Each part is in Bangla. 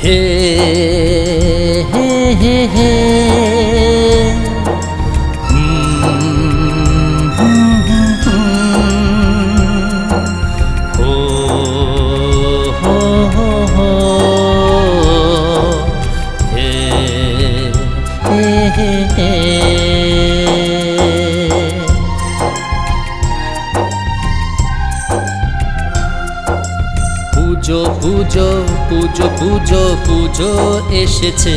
হে হে হে হে হো হো হো হো হে হে হে হে পুজো পুজো পুজো পুজো পুজো এসেছে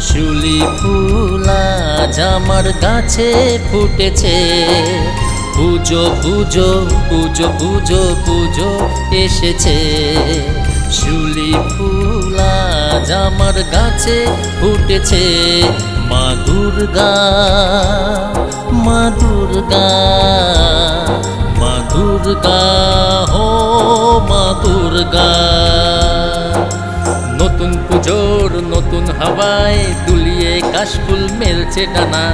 শিউলি ফুল আজ আমার গাছে ফুটেছে পুজো পুজো পুজো পুজো পুজো এসেছে শিউলি ফুল আজ আমার গাছে ফুটেছে মা দুর্গা মা দুর্গা মা দুর্গা হো মা দুর্গা নতুন পুজোর নতুন হাওয়ায় দুলিয়ে কাশফুল মেলছে ডানা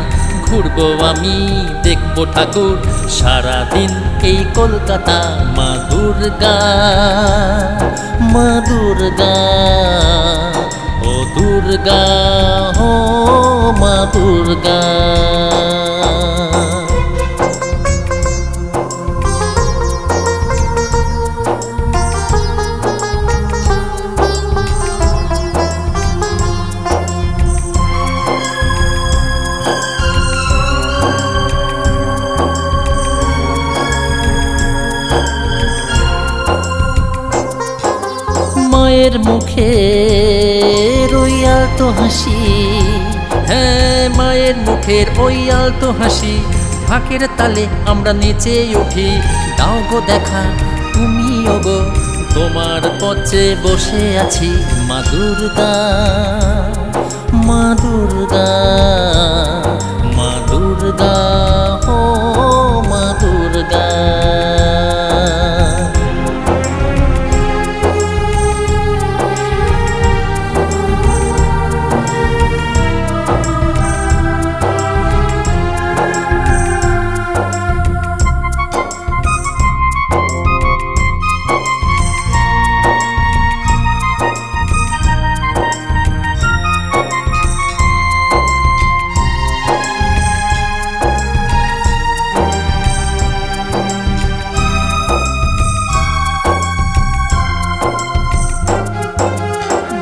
ঘুরবো আমি দেখবো ঠাকুর সারাদিন এই কলকাতা মা দুর্গা মা দুর্গা ও দুর্গা হো মা দুর্গা মায়ের মুখে ওই আলতো হাসি হ্যাঁ মায়ের মুখের ওই আলতো হাসি ঢাকের তালে আমরা নেচে উঠি দাও গো দেখা তুমিও গো তোমার পথে বসে আছি মা দুর্গা মা দুর্গা মা দুর্গা ও মা দুর্গা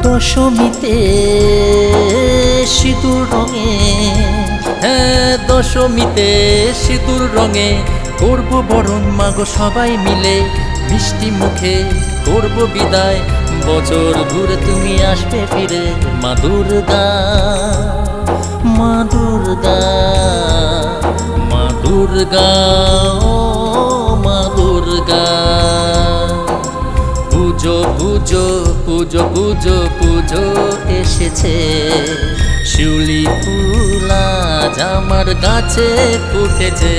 দশমীতে সিঁদুর রঙে হ্যাঁ দশমীতে সিঁদুর রঙে করবো বরণ মাগো সবাই মিলে মিষ্টি মুখে করবো বিদায় বছর ঘুরে তুমি আসবে ফিরে মা দুর্গা মা দুর্গা মা দুর্গা ও মা দুর্গা পুজো পুজো পুজো পুজো পুজো এসেছে শিউলি ফুল আজ আমার গাছে ফুটেছে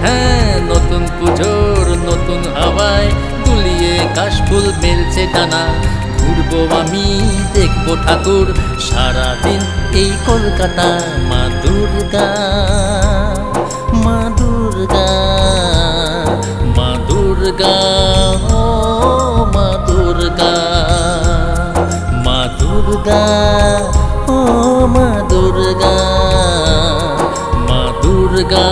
হ্যাঁ নতুন পুজোর নতুন হাওয়ায় দুলিয়ে কাশফুল মেলছে ডানা ঘুরবো আমি দেখবো ঠাকুর সারাদিন এই কলকাতা মা দুর্গা মা দুর্গা মা দুর্গা ও মা দুর্গা মা দুর্গা ও মা দুর্গা মা দুর্গা